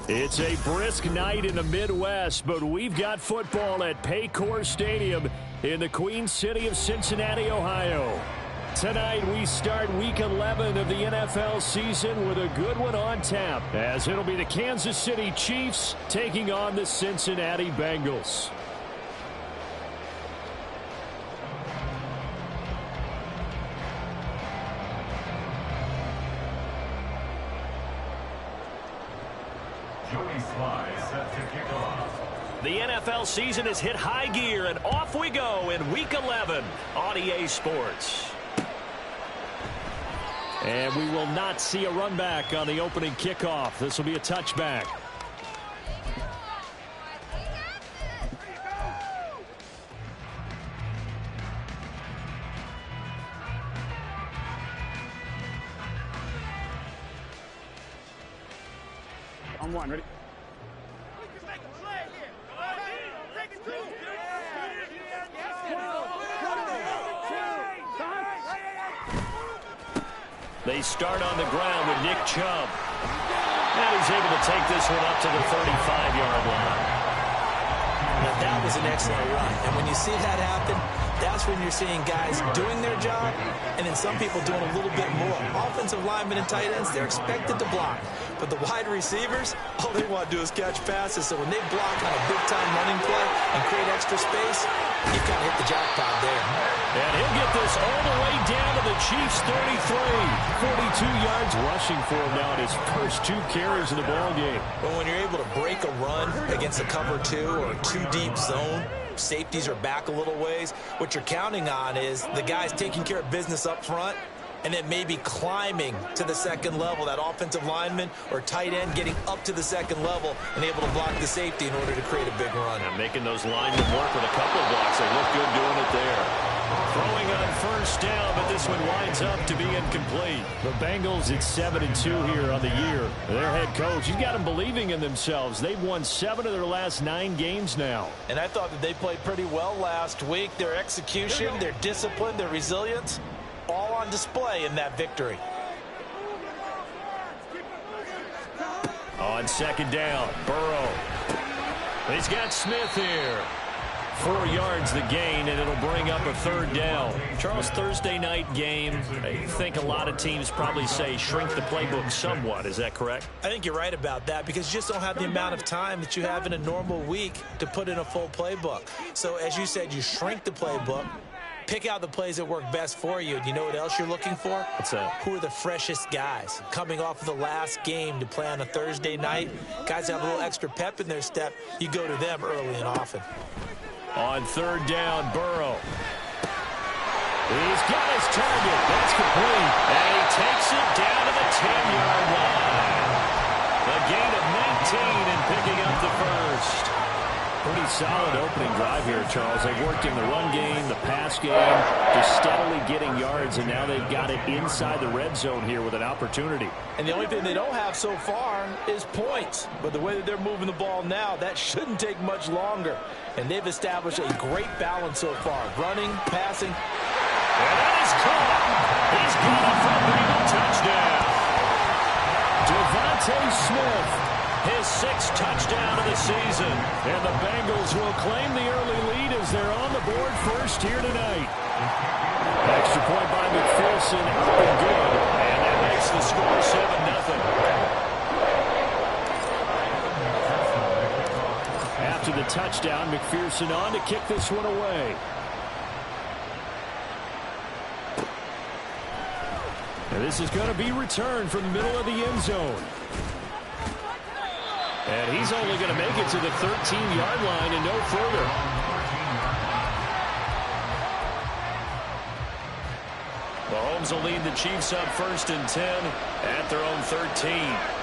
It's a brisk night in the Midwest, but we've got football at Paycor Stadium in the Queen City of Cincinnati, Ohio. Tonight, we start Week 11 of the NFL season with a good one on tap, as it'll be the Kansas City Chiefs taking on the Cincinnati Bengals. The NFL season has hit high gear, and off we go in Week 11 on EA Sports. And we will not see a run back on the opening kickoff. This will be a touchback. On one, ready? They start on the ground with Nick Chubb. And he's able to take this one up to the 35-yard line. Now that was an excellent run. And when you see that happen, that's when you're seeing guys doing their job and then some people doing a little bit more. Offensive linemen and tight ends, they're expected to block. But the wide receivers, all they want to do is catch passes. So when they block on a big-time running play and create extra space, you've got to hit the jackpot there. And he'll get this all the way down to the Chiefs' 33. 42 yards rushing for him now in his first 2 carries of the ballgame. But when you're able to break a run against a cover 2 or 2-deep zone, safeties are back a little ways, what you're counting on is the guys taking care of business up front and then maybe climbing to the second level, that offensive lineman or tight end getting up to the second level and able to block the safety in order to create a big run. And making those linemen work with a couple of blocks. They look good doing it there. Throwing on first down, but this one winds up to be incomplete. The Bengals at 7-2 here on the year. Their head coach, he's got them believing in themselves. They've won 7 of their last 9 games now. And I thought that they played pretty well last week. Their execution, their discipline, their resilience, all on display in that victory. On second down, Burrow. He's got Smith here. 4 yards the gain, and it'll bring up a third down. Charles, Thursday night game, I think a lot of teams probably say shrink the playbook somewhat. Is that correct? I think you're right about that because you just don't have the amount of time that you have in a normal week to put in a full playbook. So as you said, you shrink the playbook, pick out the plays that work best for you. And you know what else you're looking for? What's that? Who are the freshest guys coming off of the last game to play on a Thursday night? Guys have a little extra pep in their step. You go to them early and often. On third down, Burrow. He's got his target. That's complete. And he takes it down to the 10-yard line. A gain of 19 and picking up the first. Pretty solid opening drive here, Charles. They've worked in the run game, the pass game, just steadily getting yards, and now they've got it inside the red zone here with an opportunity. And the only thing they don't have so far is points. But the way that they're moving the ball now, that shouldn't take much longer. And they've established a great balance so far, running, passing. And that is caught. He's got it for a Bengal touchdown. Devontae Smith, his 6th touchdown of the season. And the Bengals will claim the early lead as they're on the board first here tonight. Extra point by McPherson, up and good. And that makes the score 7-0. After the touchdown, McPherson on to kick this one away. And this is going to be returned from the middle of the end zone. And he's only going to make it to the 13-yard line and no further. Mahomes will lead the Chiefs up 1st and 10 at their own 13.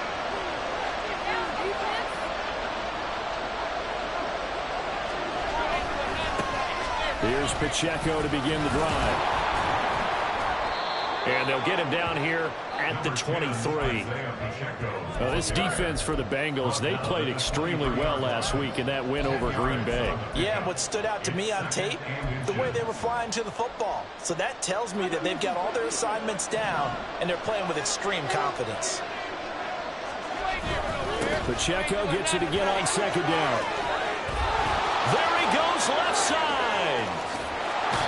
Here's Pacheco to begin the drive. And they'll get him down here at the 23. Well, this defense for the Bengals, they played extremely well last week in that win over Green Bay. Yeah, and what stood out to me on tape, the way they were flying to the football. So that tells me that they've got all their assignments down, and they're playing with extreme confidence. Pacheco gets it again on second down. There he goes left side.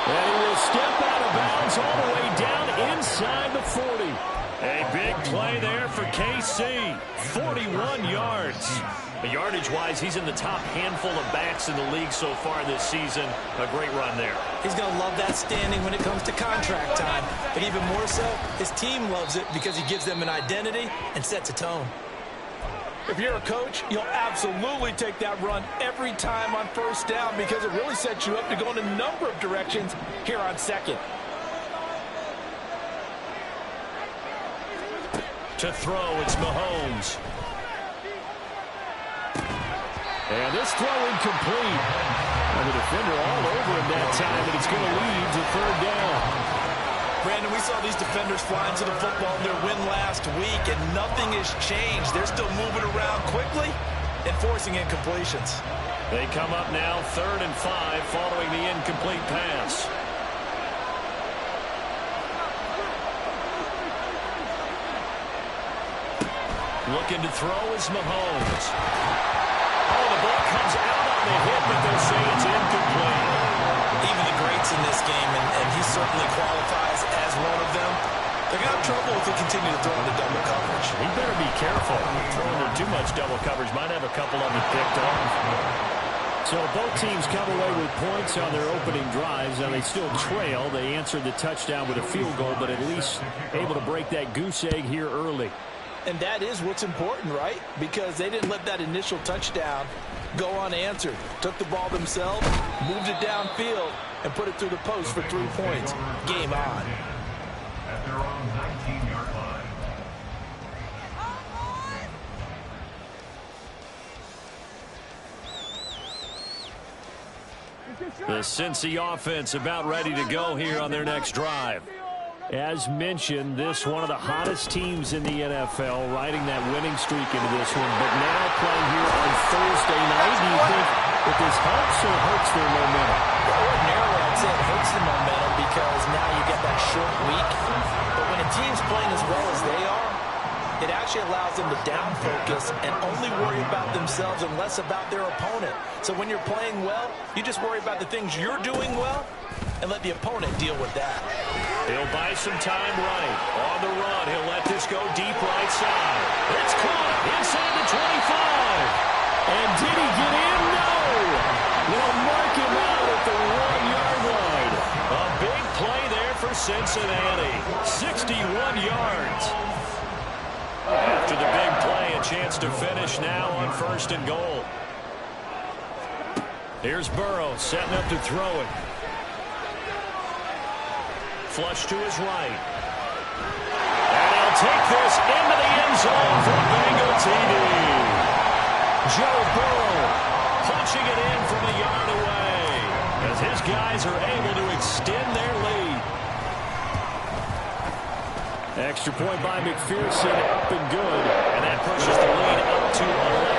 And he will step out of bounds all the way down inside the 40. A big play there for KC. 41 yards. Yardage-wise, he's in the top handful of backs in the league so far this season. A great run there. He's going to love that standing when it comes to contract time. But even more so, his team loves it because he gives them an identity and sets a tone. If you're a coach, you'll absolutely take that run every time on first down because it really sets you up to go in a number of directions here on second. To throw, it's Mahomes. And this throw incomplete. And the defender all over him that time, and it's going to lead to third down. Brandon, we saw these defenders flying to the football in their win last week, and nothing has changed. They're still moving around quickly and forcing incompletions. They come up now 3rd and 5 following the incomplete pass. Looking to throw is Mahomes. Oh, the ball comes out on the hit, but they'll say it's incomplete. Even the greats in this game, and he certainly qualifies as one of them, they're going to have trouble if they continue to throw into double coverage. He better be careful. Throwing into too much double coverage might have a couple of them picked off. So both teams come away with points on their opening drives. Now they still trail. They answered the touchdown with a field goal, but at least able to break that goose egg here early. And that is what's important, right? Because they didn't let that initial touchdown go unanswered. Took the ball themselves, moved it downfield, and put it through the post for 3 points. Game on. At their own 19-yard line. The Cincy offense about ready to go here on their next drive. As mentioned, this one of the hottest teams in the NFL, riding that winning streak into this one, but now playing here on Thursday night. Do you think that this helps or hurts their momentum? Ordinarily, I'd say it hurts the momentum because now you get that short week. But when a team's playing as well as they are, it actually allows them to down focus and only worry about themselves and less about their opponent. So when you're playing well, you just worry about the things you're doing well and let the opponent deal with that. He'll buy some time right. On the run, he'll let this go deep right side. It's caught inside the 25. And did he get in? No. They'll mark him out at the 1-yard line. A big play there for Cincinnati. 61 yards. After the big play, a chance to finish now on 1st and goal. Here's Burrow setting up to throw it. Flush to his right. And he'll take this into the end zone for a Bengal TD. Joe Burrow punching it in from a yard away as his guys are able to extend their lead. Extra point by McPherson, up and good. And that pushes the lead up to 11.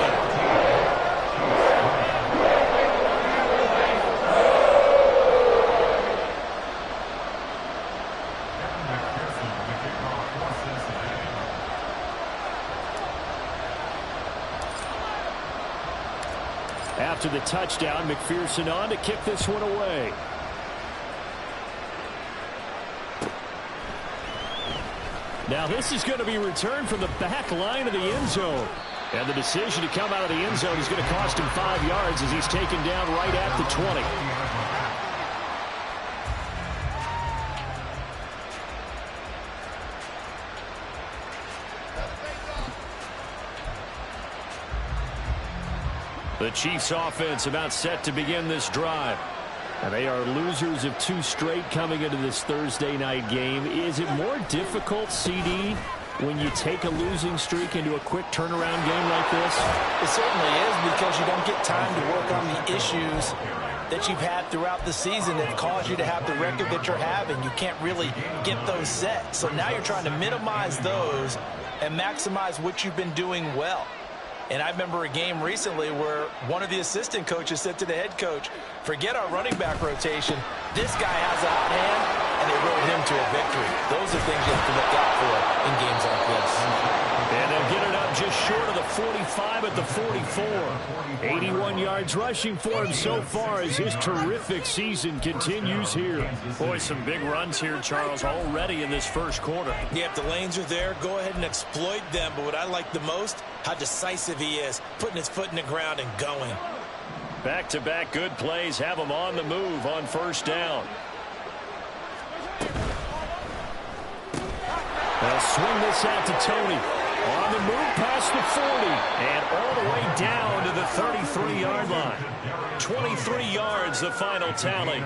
After the touchdown, McPherson on to kick this one away. Now this is going to be returned from the back line of the end zone. And the decision to come out of the end zone is going to cost him 5 yards as he's taken down right at the 20. The Chiefs offense about set to begin this drive. And they are losers of 2 straight coming into this Thursday night game. Is it more difficult, CD, when you take a losing streak into a quick turnaround game like this? It certainly is, because you don't get time to work on the issues that you've had throughout the season that cause you to have the record that you're having. You can't really get those set. So now you're trying to minimize those and maximize what you've been doing well. And I remember a game recently where one of the assistant coaches said to the head coach, forget our running back rotation. This guy has a hot hand, and they rode him to a victory. Those are things you have to look out for in games like this. And they'll get it up just short of the 45 at the 44. 81 yards rushing for him so far as his terrific season continues here. Boy, some big runs here, Charles, already in this first quarter. Yeah, if the lanes are there, go ahead and exploit them. But what I like the most, how decisive he is, putting his foot in the ground and going. Back-to-back good plays have him on the move on first down. They'll swing this out to Tony. On the move past the 40 and all the way down to the 33-yard line. 23 yards, the final tally.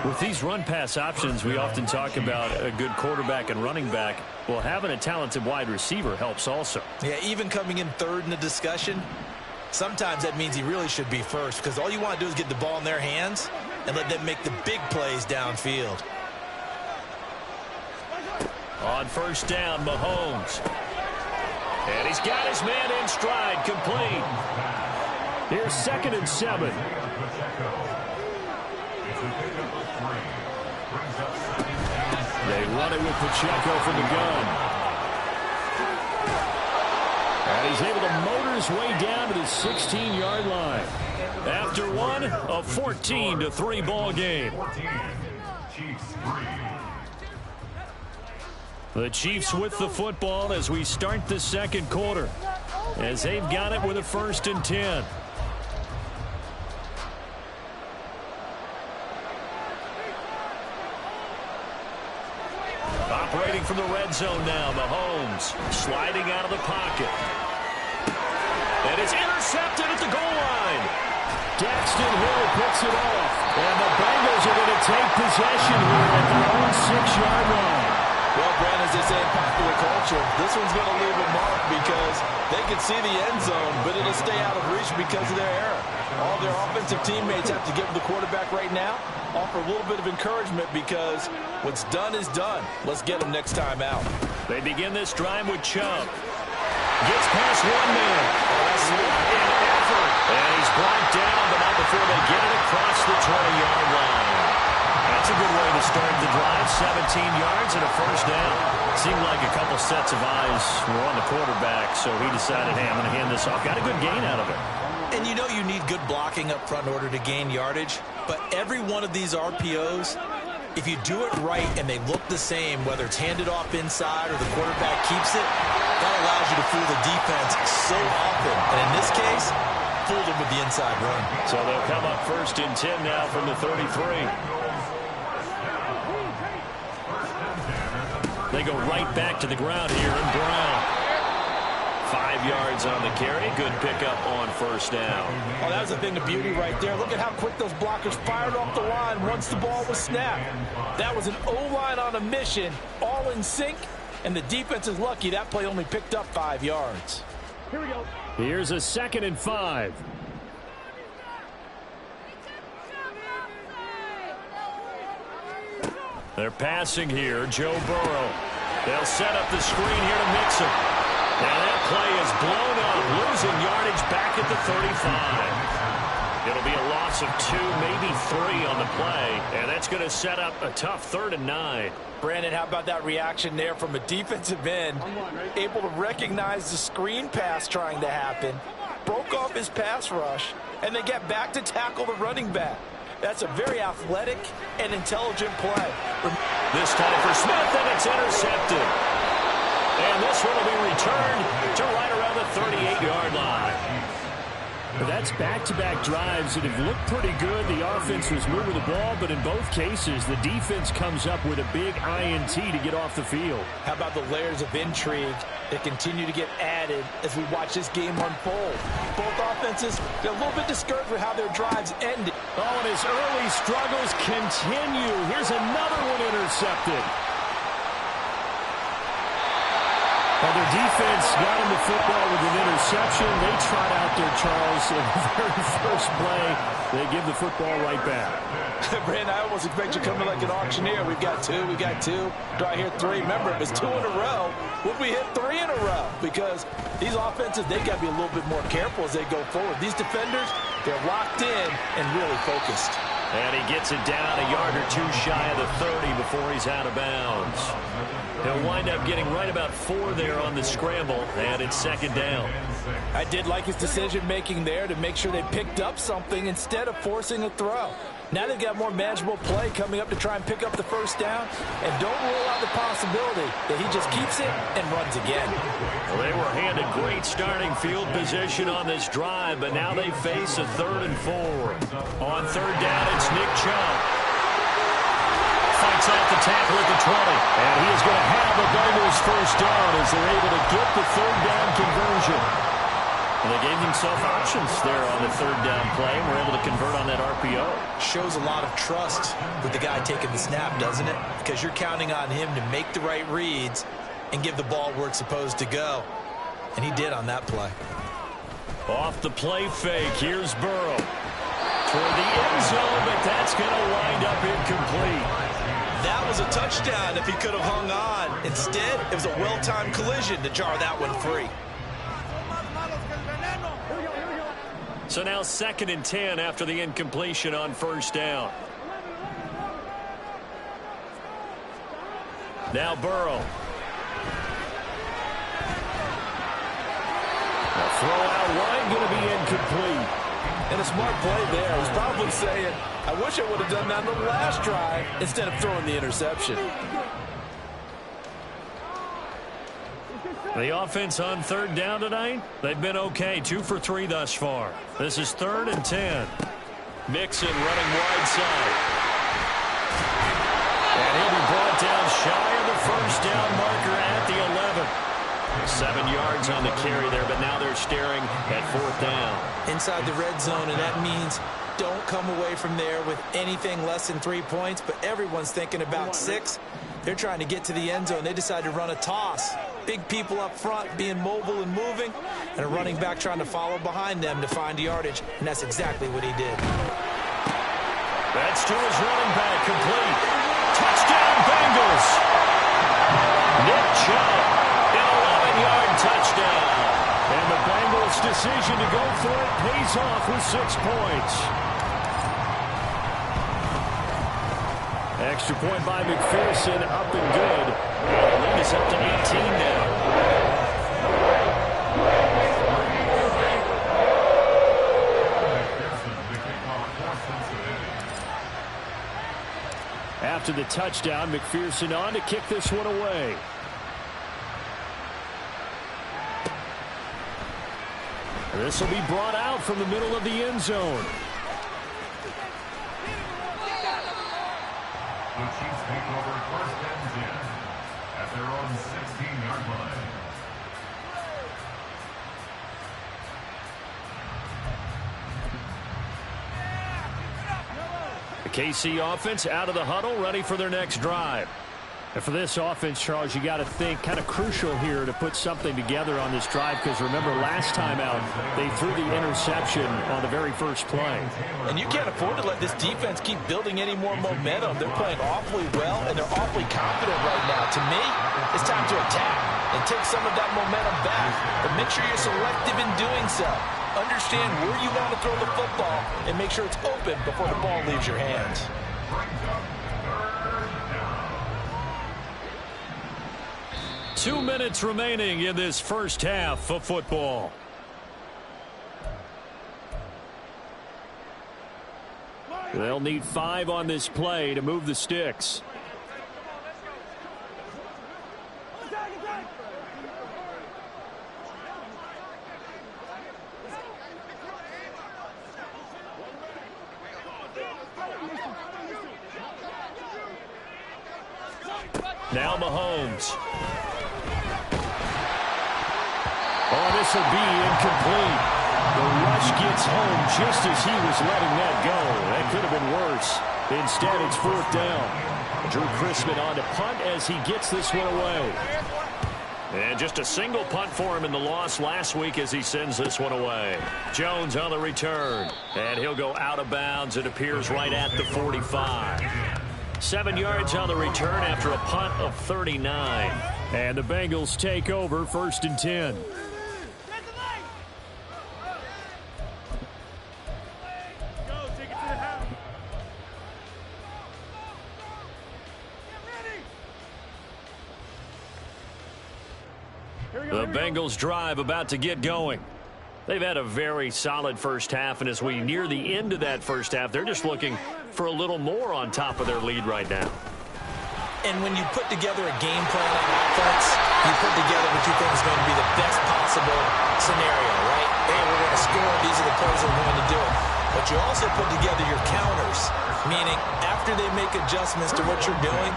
With these run-pass options, we often talk about a good quarterback and running back. Well, having a talented wide receiver helps also. Yeah, even coming in third in the discussion, sometimes that means he really should be first, because all you want to do is get the ball in their hands and let them make the big plays downfield. On first down, Mahomes. And he's got his man in stride, complete. Here's 2nd and 7. They run it with Pacheco from the gun. And he's able to motor his way down to the 16-yard line. After one, a 14-3 ball game. The Chiefs with the football as we start the second quarter, as they've got it with a 1st and 10. Operating from the red zone now, Mahomes sliding out of the pocket. And it's intercepted at the goal line. Daxton Hill picks it off. And the Bengals are going to take possession here at their own 6-yard line. Well, Brad, as they say in popular culture, this one's going to leave a mark because they can see the end zone, but it'll stay out of reach because of their error. All their offensive teammates have to give the quarterback right now, offer a little bit of encouragement because what's done is done. Let's get them next time out. They begin this drive with Chubb. Gets past one man. That's an effort. And he's brought down, but not before they get it across the 20-yard line. That's a good way to start the drive. 17 yards and a first down. Seemed like a couple sets of eyes were on the quarterback, so he decided, hey, I'm going to hand this off. Got a good gain out of it. And you know you need good blocking up front in order to gain yardage, but every one of these RPOs, if you do it right and they look the same, whether it's handed off inside or the quarterback keeps it, that allows you to fool the defense so often. And in this case, fooled them with the inside run. So they'll come up 1st and 10 now from the 33. They go right back to the ground here, and Brown. 5 yards on the carry. Good pickup on first down. Oh, that was a thing of beauty right there. Look at how quick those blockers fired off the line once the ball was snapped. That was an O-line on a mission, all in sync, and the defense is lucky that play only picked up 5 yards. Here we go. Here's a 2nd and 5. They're passing here. Joe Burrow. They'll set up the screen here to mix him. Now that play is blown up, losing yardage back at the 35. It'll be a loss of 2, maybe 3 on the play, and that's going to set up a tough 3rd and 9. Brandon, how about that reaction there from a defensive end, able to recognize the screen pass trying to happen, broke off his pass rush, and then get back to tackle the running back. That's a very athletic and intelligent play. This time for Smith, and it's intercepted. And this one will be returned to right around the 38-yard line. That's back-to-back drives that have looked pretty good. The offense was moving the ball, but in both cases, the defense comes up with a big INT to get off the field. How about the layers of intrigue that continue to get added as we watch this game unfold? Both offenses, they're a little bit discouraged with how their drives ended. Oh, and his early struggles continue. Here's another one intercepted. Well, their defense got him the football with an interception. They trot out there, Charles, in the very first play. They give the football right back. Brandon, I almost expect you coming like an auctioneer. We've got 2, we got 2. Do I hear 3? Remember, if it's 2 in a row, would we hit 3 in a row? Because these offenses, they got to be a little bit more careful as they go forward. These defenders, they're locked in and really focused. And he gets it down a yard or 2 shy of the 30 before he's out of bounds. He'll wind up getting right about 4 there on the scramble, and it's second down. I did like his decision-making there to make sure they picked up something instead of forcing a throw. Now they've got more manageable play coming up to try and pick up the first down, and don't rule out the possibility that he just keeps it and runs again. Well, they were handed great starting field position on this drive, but now they face a 3rd and 4. On 3rd down, it's Nick Chubb. Fights off the tackle at the 20, and he is going to have the Bengals first down as they're able to get the 3rd down conversion. And they gave themselves options there on the 3rd down play, and were able to convert on that RPO. Shows a lot of trust with the guy taking the snap, doesn't it? Because you're counting on him to make the right reads and give the ball where it's supposed to go. And he did on that play. Off the play fake, here's Burrow. Toward the end zone, but that's going to wind up incomplete. That was a touchdown if he could have hung on. Instead, it was a well-timed collision to jar that one free. So now 2nd and 10 after the incompletion on 1st down. Now Burrow. The throw out wide going to be incomplete. And a smart play there. He's probably saying, I wish I would have done that on the last drive instead of throwing the interception. The offense on 3rd down tonight, they've been okay. 2 for 3 thus far. This is 3rd and 10. Mixon running wide side. And he'll be brought down shy of the first down marker at the 11. 7 yards on the carry there, but now they're staring at 4th down. Inside the red zone, and that means don't come away from there with anything less than 3 points, but everyone's thinking about 6. They're trying to get to the end zone. They decide to run a toss. Big people up front being mobile and moving, and a running back trying to follow behind them to find yardage, and that's exactly what he did. That's to his running back, complete. Touchdown, Bengals. Nick Chubb, an 11-yard touchdown. And the Bengals' decision to go for it pays off with 6 points. Extra point by McPherson, up and good. And the lead is up to 18 now. After the touchdown, McPherson on to kick this one away. This will be brought out from the middle of the end zone. The Chiefs take over 1st and 10 at their own 16-yard line. The KC offense out of the huddle, ready for their next drive. And for this offense, Charles, you got to think kind of crucial here to put something together on this drive, because remember last time out they threw the interception on the very first play. And you can't afford to let this defense keep building any more momentum. They're playing awfully well, and they're awfully confident right now. To me, it's time to attack and take some of that momentum back, but make sure you're selective in doing so. Understand where you want to throw the football and make sure it's open before the ball leaves your hands. 2 minutes remaining in this first half of football. They'll need 5 on this play to move the sticks. Now Mahomes. Oh, this will be incomplete. The rush gets home just as he was letting that go. That could have been worse. Instead, it's 4th down. Drew Chrisman on to punt as he gets this one away. And just a single punt for him in the loss last week as he sends this one away. Jones on the return. And he'll go out of bounds. It appears right at the 45. 7 yards on the return after a punt of 39. And the Bengals take over 1st and 10. The Bengals drive about to get going. They've had a very solid first half, and as we near the end of that first half, they're just looking for a little more on top of their lead right now. And when you put together a game plan on offense, you put together what you think is going to be the best possible scenario, right? Hey, we're going to score. These are the plays that we're going to do. But you also put together your counters, meaning after they make adjustments to what you're doing,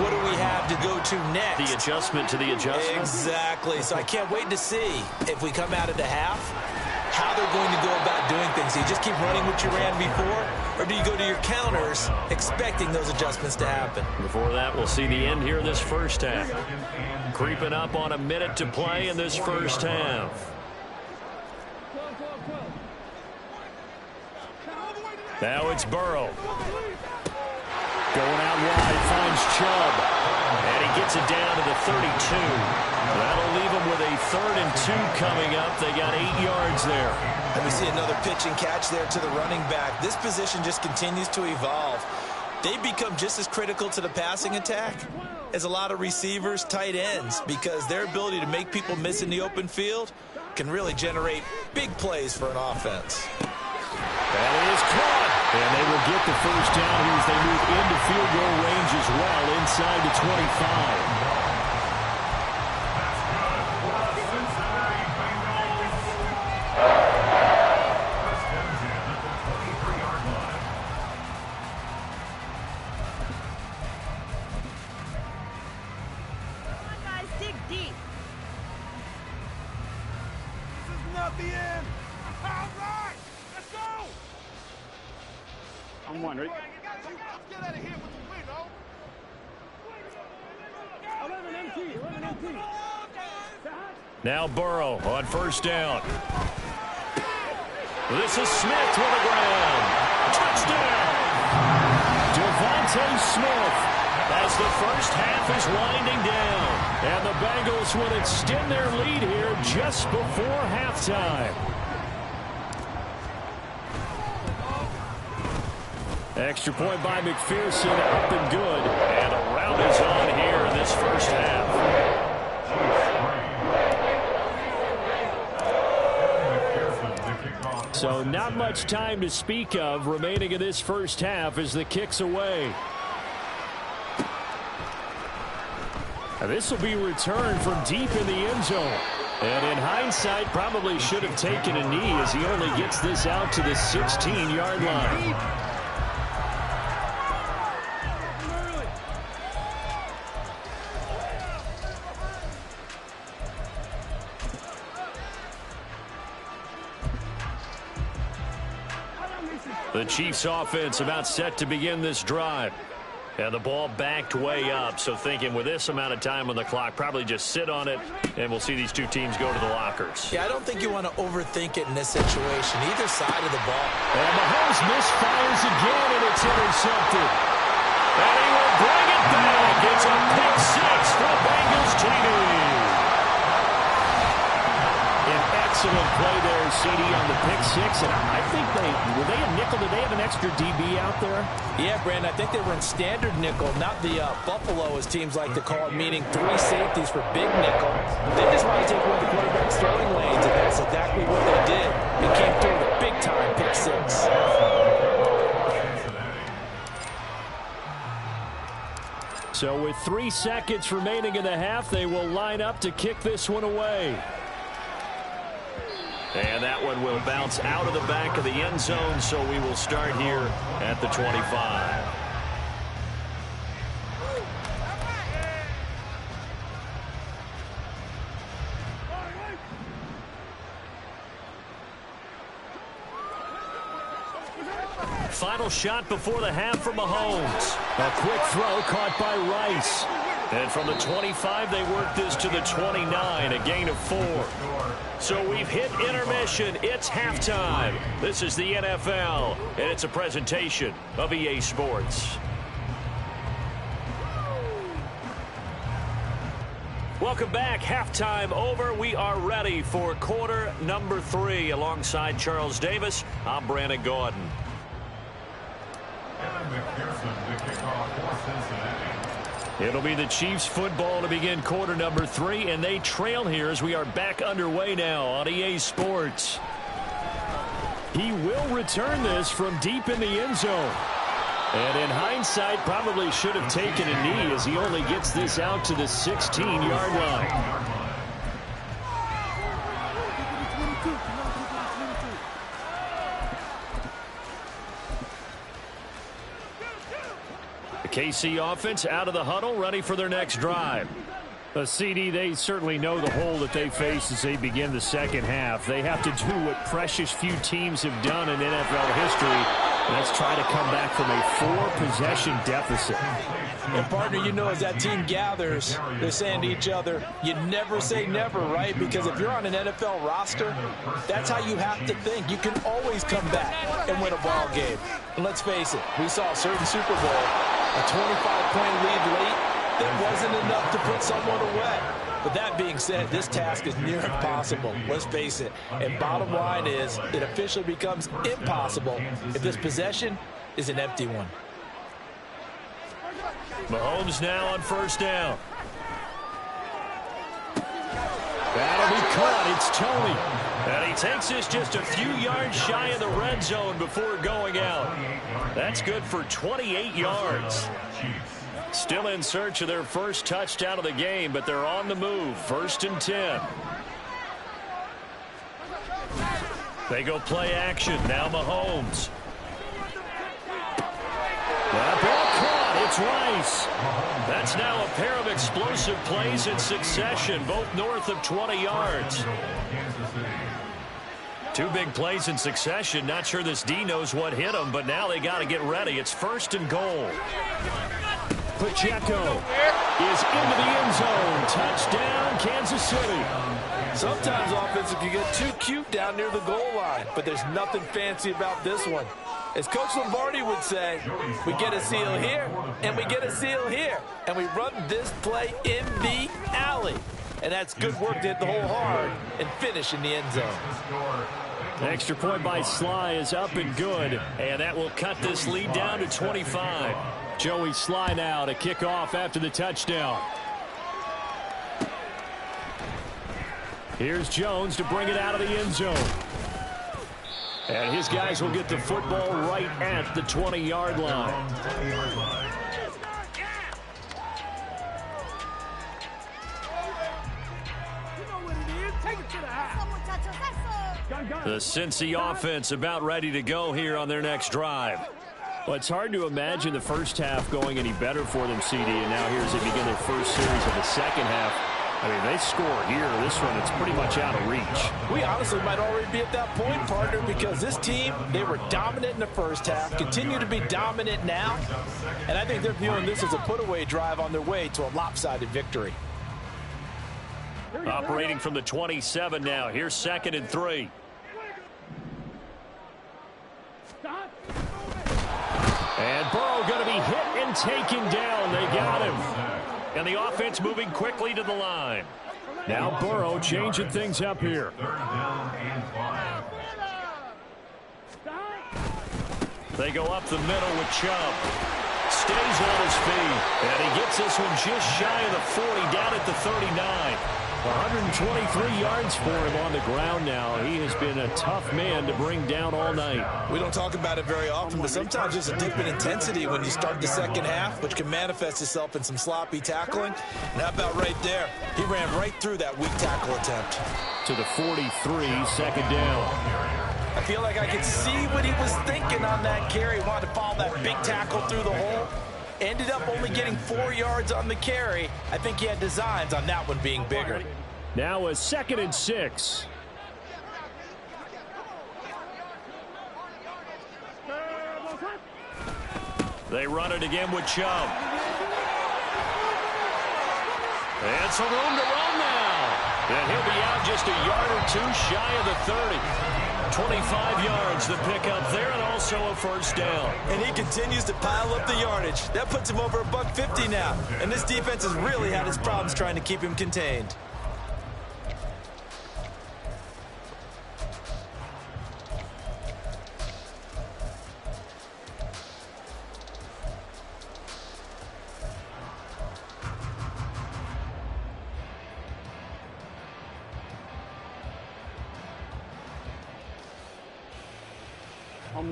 what do we have to go to next? The adjustment to the adjustment. Exactly. So I can't wait to see if we come out of the half, how they're going to go about doing things. Do you just keep running what you ran before, or do you go to your counters expecting those adjustments to happen? Before that, we'll see the end here in this first half. Creeping up on a minute to play in this first half. Now it's Burrow. Going out wide, finds Chubb. And he gets it down to the 32. That'll leave him with a 3rd and 2 coming up. They got 8 yards there. And we see another pitch and catch there to the running back. This position just continues to evolve. They become just as critical to the passing attack as a lot of receivers, tight ends, because their ability to make people miss in the open field can really generate big plays for an offense. That is caught. And they will get the first down here as they move into field goal range as well, inside the 25. Now Burrow on first down. This is Smith with the ground. Touchdown! Devontae Smith as the first half is winding down. And the Bengals would extend their lead here just before halftime. Extra point by McPherson, up and good. And a rout is on here in this first half. So not much time to speak of remaining in this first half as the kick's away. And this will be returned from deep in the end zone. And in hindsight, probably should have taken a knee as he only gets this out to the 16-yard line. The Chiefs offense about set to begin this drive. And the ball backed way up. So thinking with this amount of time on the clock, probably just sit on it, and we'll see these two teams go to the lockers. Yeah, I don't think you want to overthink it in this situation, either side of the ball. And Mahomes misfires again, and it's intercepted. And he will bring it back. It's a pick six for the Bengals team. Excellent play there, CD, on the pick six. And I think were they a nickel? Did they have an extra DB out there? Yeah, Brandon, I think they were in standard nickel, not the Buffalo, as teams like to call it, meaning 3 safeties for big nickel. They just want to take one of the quarterback's throwing lanes, and that's exactly what they did. It came through with a big-time pick six. So with 3 seconds remaining in the half, they will line up to kick this one away. And that one will bounce out of the back of the end zone, so we will start here at the 25. Final shot before the half for Mahomes. A quick throw caught by Rice. And from the 25, they work this to the 29, a gain of 4. So we've hit intermission. It's halftime. This is the NFL, and it's a presentation of EA Sports. Welcome back. Halftime over. We are ready for quarter number 3. Alongside Charles Davis, I'm Brandon Gordon. It'll be the Chiefs football to begin quarter number 3, and they trail here as we are back underway now on EA Sports. He will return this from deep in the end zone. And in hindsight, probably should have taken a knee as he only gets this out to the 16-yard line. The KC offense out of the huddle, ready for their next drive. CD, they certainly know the hole that they face as they begin the second half. They have to do what precious few teams have done in NFL history. Let's try to come back from a 4-possession deficit. And, partner, you know, as that team gathers, they're saying to each other, you never say never, right? Because if you're on an NFL roster, that's how you have to think. You can always come back and win a ball game. And let's face it, we saw a certain Super Bowl, a 25-point lead late, that wasn't enough to put someone away. But that being said, this task is near impossible. Let's face it. And bottom line is, it officially becomes impossible if this possession is an empty one. Mahomes now on first down. That'll be caught. It's Tony. And he takes this just a few yards shy of the red zone before going out. That's good for 28 yards. Still in search of their first touchdown of the game, but they're on the move. 1st and 10. They go play action. Now Mahomes. That ball caught. It's Rice. That's now a pair of explosive plays in succession, both north of 20 yards. 2 big plays in succession. Not sure this D knows what hit them, but now they got to get ready. It's 1st and goal. Pacheco is into the end zone. Touchdown, Kansas City. Sometimes offenses can get too cute down near the goal line, but there's nothing fancy about this one. As Coach Lombardi would say, we get a seal here, and we get a seal here, and we run this play in the alley. And that's good work to hit the hole hard and finish in the end zone. The extra point by Sly is up and good, and that will cut this lead down to 25. Joey Sly now to kick off after the touchdown. Here's Jones to bring it out of the end zone. And his guys will get the football right at the 20-yard line. The Cincy offense about ready to go here on their next drive. Well, it's hard to imagine the first half going any better for them, CD, and now here as they begin their first series of the second half. I mean, they score here. This one, it's pretty much out of reach. We honestly might already be at that point, partner, because this team, they were dominant in the first half, continue to be dominant now, and I think they're viewing this as a put-away drive on their way to a lopsided victory. Operating from the 27 now. Here's 2nd and 3. And Burrow going to be hit and taken down. They got him. And the offense moving quickly to the line. Now Burrow changing things up here. They go up the middle with Chubb. Stays on his feet. And he gets this one just shy of the 40, down at the 39. 123 yards for him on the ground now. He has been a tough man to bring down all night. We don't talk about it very often, but sometimes there's a dip in intensity when you start the second half, which can manifest itself in some sloppy tackling. And how about right there? He ran right through that weak tackle attempt. To the 43, 2nd down. I feel like I could see what he was thinking on that carry. Wanted to follow that big tackle through the hole. Ended up only getting 4 yards on the carry. I think he had designs on that one being bigger. Now a 2nd and 6. They run it again with Chubb. And some room to run now. And he'll be out just a yard or 2 shy of the 30. 25 yards the pickup there, and also a 1st down. And he continues to pile up the yardage. That puts him over $150 now. And this defense has really had its problems trying to keep him contained.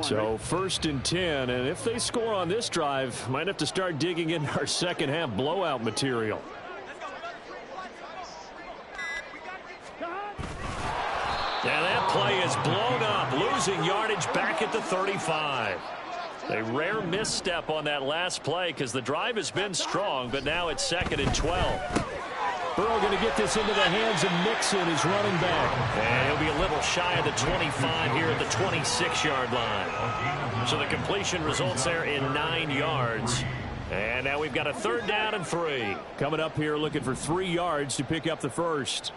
So 1st and 10, and if they score on this drive, might have to start digging in our second half blowout material. And that play is blown up, losing yardage back at the 35. A rare misstep on that last play because the drive has been strong, but now it's 2nd and 12. Burrow going to get this into the hands of Mixon, his running back. And he'll be a little shy of the 25 here at the 26-yard line. So the completion results there in 9 yards. And now we've got a 3rd down and 3. Coming up here looking for 3 yards to pick up the first.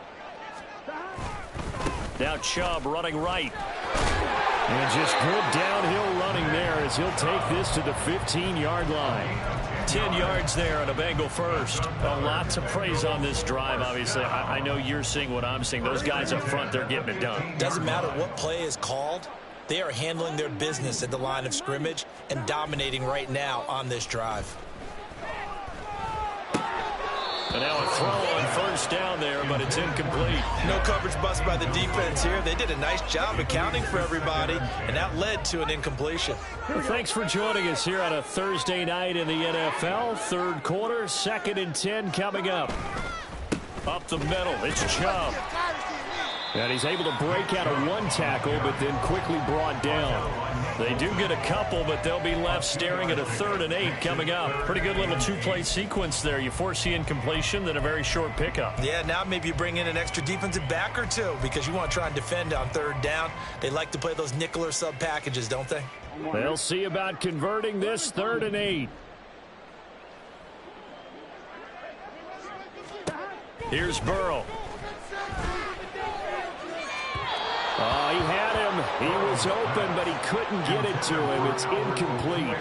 Now Chubb running right. And just good downhill running there as he'll take this to the 15-yard line. 10 yards there on a Bengal first. A lot to praise on this drive, obviously. I know you're seeing what I'm seeing. Those guys up front, they're getting it done. Doesn't matter what play is called. They are handling their business at the line of scrimmage and dominating right now on this drive. And now a throw on 1st down there, but it's incomplete. No coverage bust by the defense here. They did a nice job accounting for everybody, and that led to an incompletion. Well, thanks for joining us here on a Thursday night in the NFL. 3rd quarter, 2nd and 10 coming up. Up the middle, it's Chubb. And he's able to break out of 1 tackle, but then quickly brought down. They do get a couple, but they'll be left staring at a 3rd and 8 coming up. Pretty good little 2-play sequence there. You force the incompletion, then a very short pickup. Yeah, now maybe you bring in an extra defensive back or 2 because you want to try and defend on 3rd down. They like to play those nickel or sub packages, don't they? They'll see about converting this 3rd and 8. Here's Burrow. He had him. He was open, but he couldn't get it to him. It's incomplete.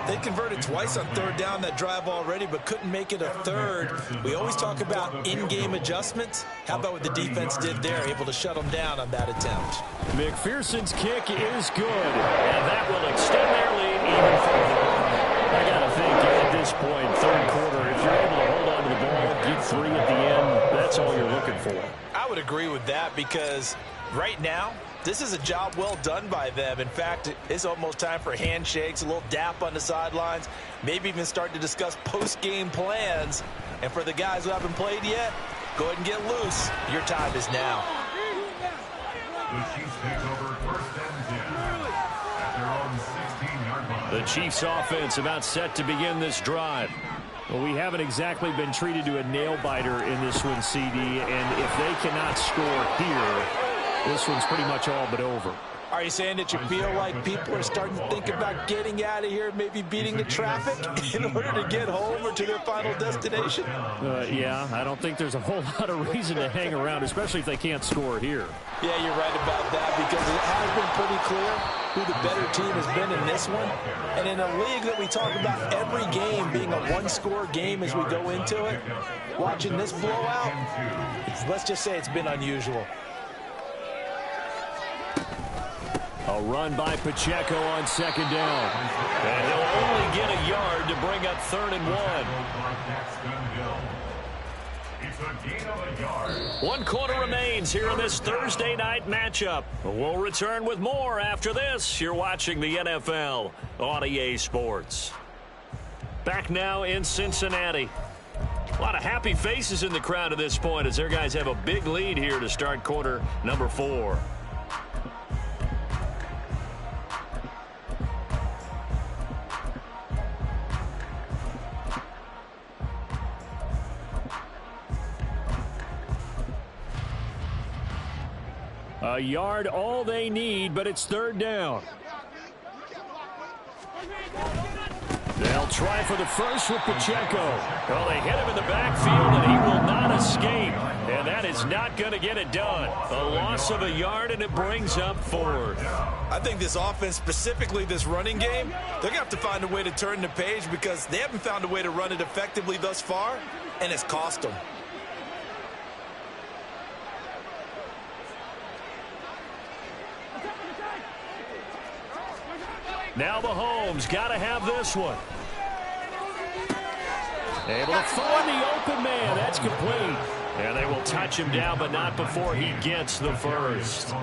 They converted twice on 3rd down that drive already, but couldn't make it a 3rd. We always talk about in-game adjustments. How about what the defense did there, able to shut them down on that attempt? McPherson's kick is good, and that will extend their lead even further. I got to think at this point, 3rd quarter, if you're able to hold on to the ball, get 3 at the end, that's all you're looking for. I would agree with that because right now, this is a job well done by them. In fact, it's almost time for handshakes, a little dap on the sidelines, maybe even start to discuss post-game plans. And for the guys who haven't played yet, go ahead and get loose. Your time is now. The Chiefs take over 1st and 10 at their own 16-yard line. The Chiefs offense about set to begin this drive. Well, we haven't exactly been treated to a nail-biter in this one, CD, and if they cannot score here, this one's pretty much all but over. Are you saying that you feel like people are starting to think about getting out of here, maybe beating the traffic in order to get home or to their final destination? Yeah, I don't think there's a whole lot of reason to hang around, especially if they can't score here. Yeah, you're right about that because it has been pretty clear who the better team has been in this one. And in a league that we talk about every game being a one-score game as we go into it, watching this blowout, let's just say it's been unusual. A run by Pacheco on 2nd down. And he'll only get a yard to bring up 3rd and 1. It's a gain of a yard. 1 quarter remains here in this Thursday night matchup. We'll return with more after this. You're watching the NFL on EA Sports. Back now in Cincinnati. A lot of happy faces in the crowd at this point as their guys have a big lead here to start quarter number 4. A yard all they need, but it's 3rd down. They'll try for the first with Pacheco. Well, they hit him in the backfield, and he will not escape. And that is not going to get it done. A loss of a yard, and it brings up 4th. I think this offense, specifically this running game, they're going to have to find a way to turn the page because they haven't found a way to run it effectively thus far, and it's cost them. Now Mahomes got to have this one. Able to find the open man. That's complete. And they will touch him down, but not before he gets the first.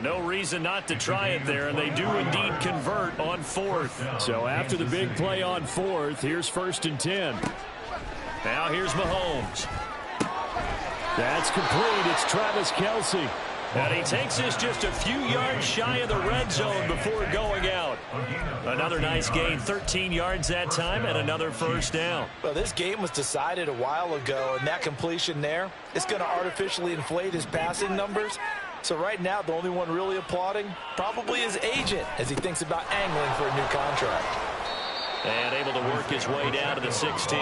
No reason not to try it there, and they do indeed convert on fourth. So after the big play on fourth, here's 1st and 10. Now here's Mahomes. That's complete. It's Travis Kelce. And he takes this just a few yards shy of the red zone before going out. Another nice gain, 13 yards that time, and another first down. Well, this game was decided a while ago, and that completion there is going to artificially inflate his passing numbers. So right now, the only one really applauding probably his agent as he thinks about angling for a new contract. And able to work his way down to the 16.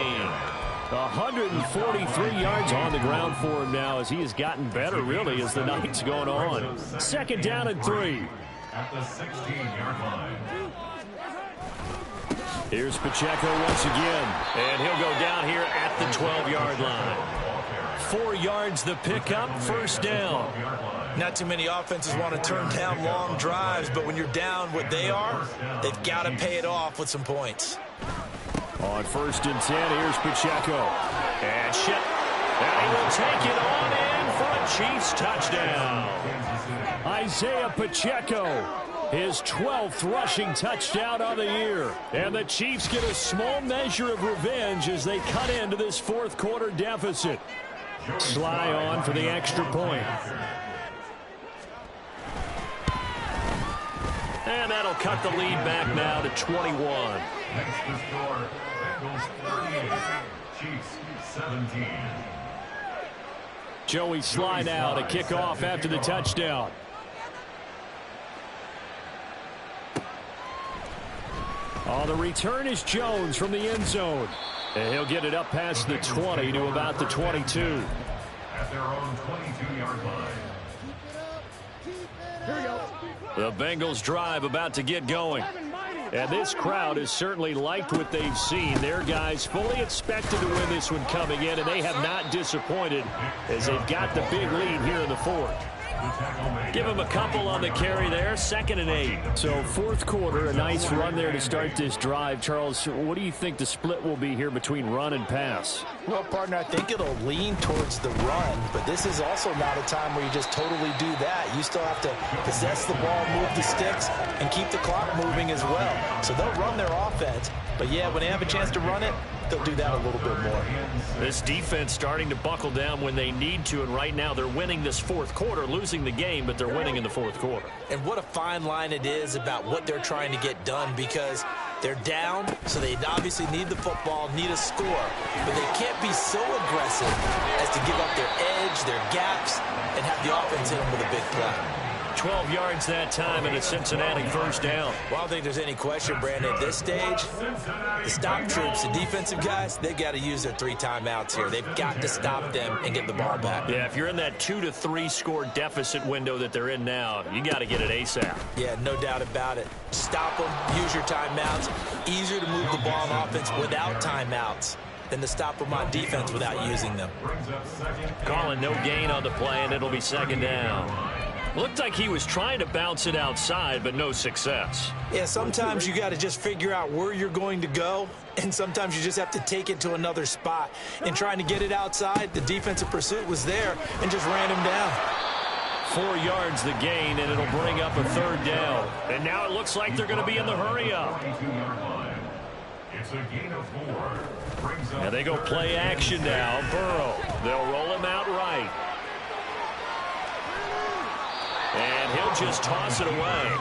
143 yards on the ground for him now as he has gotten better, really, as the night's going on. 2nd down and 3. At the 16-yard line. Here's Pacheco once again, and he'll go down here at the 12-yard line. 4 yards the pickup, first down. Not too many offenses want to turn down long drives, but when you're down what they are, they've got to pay it off with some points. On 1st and 10, here's Pacheco. And and he will take it on in for a Chiefs touchdown. Isaiah Pacheco, his 12th rushing touchdown of the year. And the Chiefs get a small measure of revenge as they cut into this 4th quarter deficit. Sly on for the extra point. And that'll cut the lead back now to 21. Next to score, Bengals 38, Chiefs 17. Joey Sly now to kick off after the touchdown. On the return is Jones from the end zone. And he'll get it up past the 20 to about the 22. At their own 22-yard line. Here we go. The Bengals drive about to get going. And this crowd has certainly liked what they've seen. Their guys fully expected to win this one coming in, and they have not disappointed as they've got the big lead here in the 4th. Give him a couple on the carry there, 2nd and 8. So 4th quarter, a nice run there to start this drive. Charles, what do you think the split will be here between run and pass? Well, partner, I think it'll lean towards the run, but this is also not a time where you just totally do that. You still have to possess the ball, move the sticks, and keep the clock moving as well. So they'll run their offense, but yeah, when they have a chance to run it, they'll do that a little bit more. This defense starting to buckle down when they need to, and right now they're winning this 4th quarter, losing the game, but they're winning in the 4th quarter. And what a fine line it is about what they're trying to get done, because they're down, so they obviously need the football, need a score, but they can't be so aggressive as to give up their edge, their gaps, and have the offense hit them with a big play. 12 yards that time and a Cincinnati first down. Well, I don't think there's any question, Brandon, at this stage, the stop troops, the defensive guys, they've got to use their 3 timeouts here. They've got to stop them and get the ball back. Yeah, if you're in that 2 to 3 score deficit window that they're in now, you got to get it ASAP. Yeah, no doubt about it. Stop them, use your timeouts. Easier to move the ball on offense without timeouts than to stop them on defense without using them. Calling no gain on the play, and it'll be 2nd down. Looked like he was trying to bounce it outside, but no success. Yeah, sometimes you got to just figure out where you're going to go, and sometimes you just have to take it to another spot. And trying to get it outside, the defensive pursuit was there and just ran him down. 4 yards the gain, and it'll bring up a 3rd down. And now it looks like they're going to be in the hurry-up. It's a gain of 4. And they go play action now. Burrow. They'll roll him out right. And he'll just toss it away.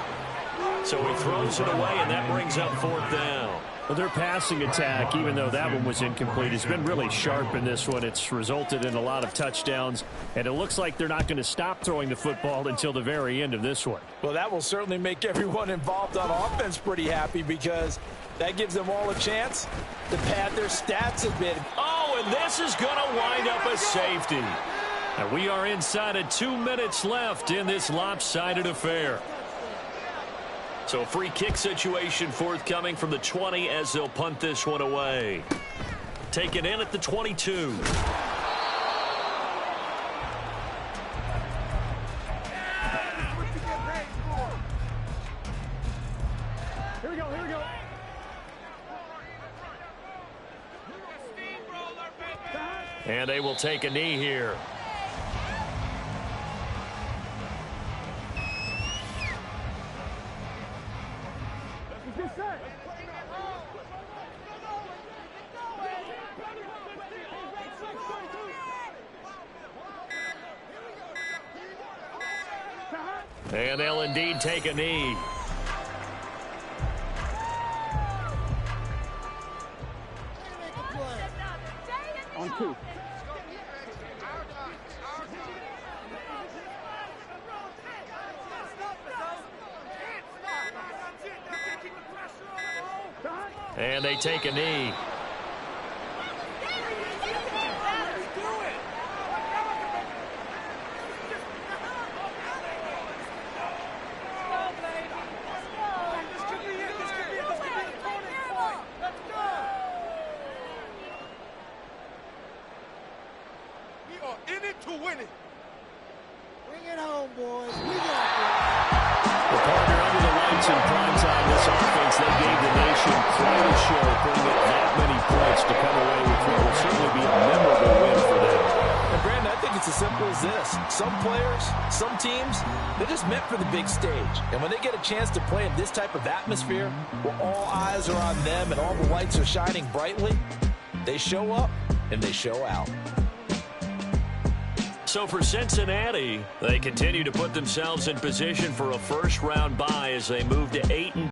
So he throws it away, and that brings up 4th down. Well, their passing attack, even though that one was incomplete, has been really sharp in this one. It's resulted in a lot of touchdowns, and it looks like they're not going to stop throwing the football until the very end of this one. Well, that will certainly make everyone involved on offense pretty happy, because that gives them all a chance to pad their stats a bit. Oh, and this is going to wind up a safety. And we are inside of 2 minutes left in this lopsided affair. So a free kick situation forthcoming from the 20 as they'll punt this one away. Taken in at the 22. Here we go, here we go. And they will take a knee here. And they'll indeed take a knee. On 2. And they take a knee. In it to win it. Bring it home, boys. We got The partner under the lights in prime time, this offense, they gave the nation quite a show, putting up that many points to come away with what will certainly be a memorable win for them. And Brandon, I think it's as simple as this. Some players, some teams, they're just meant for the big stage. And when they get a chance to play in this type of atmosphere, where all eyes are on them and all the lights are shining brightly, they show up and they show out. So for Cincinnati, they continue to put themselves in position for a first-round bye as they move to 8-2.